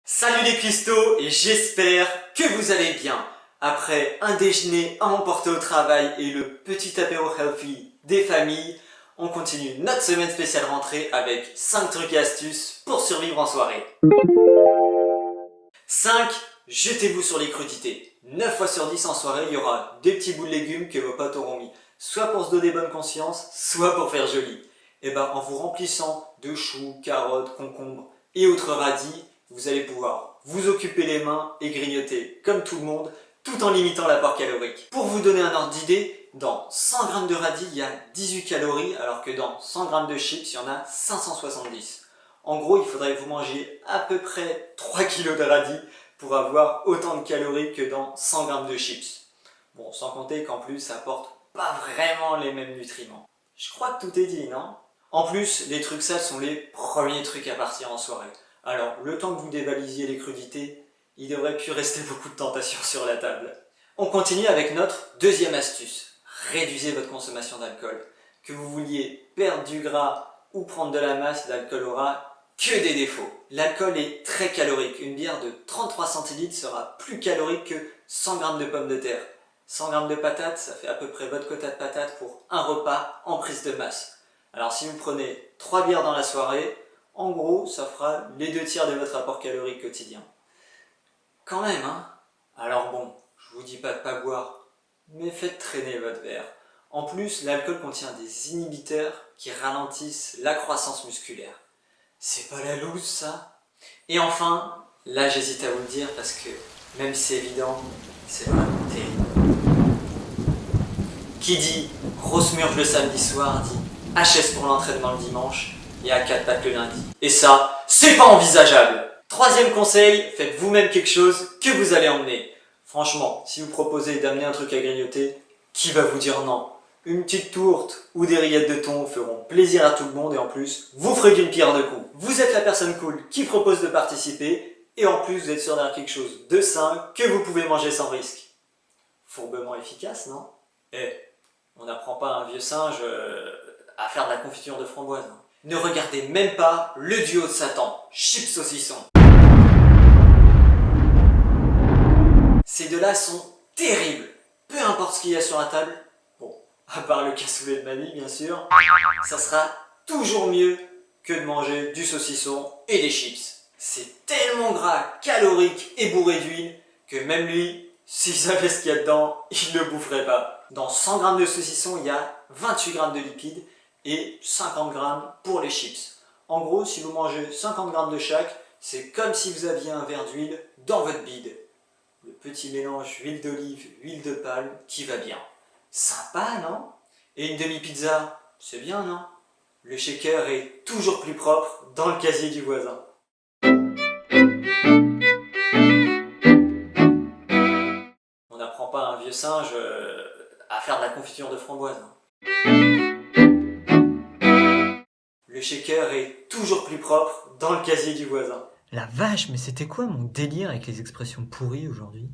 Salut les cuistots et j'espère que vous allez bien. Après un déjeuner à emporter au travail et le petit apéro healthy des familles, on continue notre semaine spéciale rentrée avec 5 trucs et astuces pour survivre en soirée. 5. Jetez-vous sur les crudités. 9 fois sur 10 en soirée, il y aura des petits bouts de légumes que vos potes auront mis, soit pour se donner bonne conscience, soit pour faire joli. Et ben en vous remplissant de choux, carottes, concombres et autres radis, vous allez pouvoir vous occuper les mains et grignoter comme tout le monde, tout en limitant l'apport calorique. Pour vous donner un ordre d'idée, dans 100 g de radis, il y a 18 calories, alors que dans 100 g de chips, il y en a 570. En gros, il faudrait que vous mangiez à peu près 3 kg de radis pour avoir autant de calories que dans 100 g de chips. Bon, sans compter qu'en plus, ça apporte pas vraiment les mêmes nutriments. Je crois que tout est dit, non? En plus, les trucs sales sont les premiers trucs à partir en soirée. Alors, le temps que vous dévalisiez les crudités, il devrait plus rester beaucoup de tentations sur la table. On continue avec notre deuxième astuce. Réduisez votre consommation d'alcool. Que vous vouliez perdre du gras ou prendre de la masse, l'alcool aura que des défauts. L'alcool est très calorique. Une bière de 33 centilitres sera plus calorique que 100 g de pommes de terre. 100 g de patates, ça fait à peu près votre quota de patates pour un repas en prise de masse. Alors si vous prenez 3 bières dans la soirée, en gros, ça fera les 2/3 de votre apport calorique quotidien. Quand même, hein? Alors bon, je vous dis pas de pas boire, mais faites traîner votre verre. En plus, l'alcool contient des inhibiteurs qui ralentissent la croissance musculaire. C'est pas la loose, ça? Et enfin, là j'hésite à vous le dire parce que, même si c'est évident, c'est vraiment terrible. Qui dit grosse murge le samedi soir dit HS pour l'entraînement le dimanche et à 4 pattes le lundi. Et ça, c'est pas envisageable! Troisième conseil, faites vous-même quelque chose que vous allez emmener. Franchement, si vous proposez d'amener un truc à grignoter, qui va vous dire non? Une petite tourte ou des rillettes de thon feront plaisir à tout le monde et en plus, vous ferez d'une pierre deux coups. Vous êtes la personne cool qui propose de participer et en plus vous êtes sûr d'avoir quelque chose de sain que vous pouvez manger sans risque. Fourbement efficace, non? On n'apprend pas à un vieux singe à faire de la confiture de framboise. Hein. Ne regardez même pas le duo de Satan, chips saucisson. Ces deux-là sont terribles. Peu importe ce qu'il y a sur la table, bon, à part le cassoulet de mamie bien sûr, ça sera toujours mieux que de manger du saucisson et des chips. C'est tellement gras, calorique et bourré d'huile que même lui, s'il savait ce qu'il y a dedans, il ne le boufferait pas. Dans 100 g de saucisson, il y a 28 g de lipides et 50 g pour les chips. En gros, si vous mangez 50 g de chaque, c'est comme si vous aviez un verre d'huile dans votre bide. Le petit mélange huile d'olive, huile de palme qui va bien. Sympa, non? Et une demi-pizza, c'est bien, non? Le shaker est toujours plus propre dans le casier du voisin. On n'apprend pas à un vieux singe à faire de la confiture de framboise. Le shaker est toujours plus propre dans le casier du voisin. La vache, mais c'était quoi mon délire avec les expressions pourries aujourd'hui?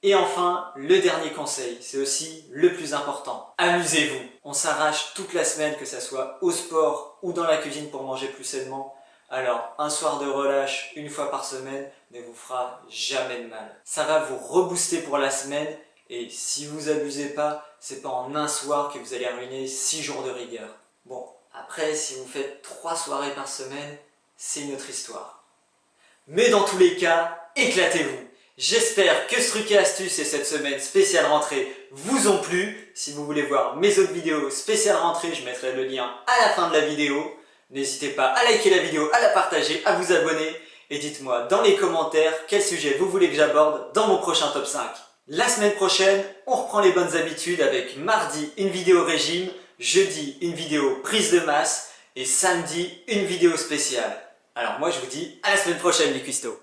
Et enfin, le dernier conseil, c'est aussi le plus important. Amusez-vous. On s'arrache toute la semaine, que ça soit au sport ou dans la cuisine pour manger plus sainement. Alors, un soir de relâche, une fois par semaine, ne vous fera jamais de mal. Ça va vous rebooster pour la semaine et si vous abusez pas, c'est pas en un soir que vous allez ruiner 6 jours de rigueur. Bon, après, si vous faites 3 soirées par semaine, c'est une autre histoire. Mais dans tous les cas, éclatez-vous! J'espère que ce truc et astuce et cette semaine spéciale rentrée vous ont plu. Si vous voulez voir mes autres vidéos spéciales rentrée, je mettrai le lien à la fin de la vidéo. N'hésitez pas à liker la vidéo, à la partager, à vous abonner. Et dites-moi dans les commentaires quel sujet vous voulez que j'aborde dans mon prochain top 5. La semaine prochaine, on reprend les bonnes habitudes avec mardi une vidéo régime, jeudi une vidéo prise de masse et samedi une vidéo spéciale. Alors moi je vous dis à la semaine prochaine les cuistots.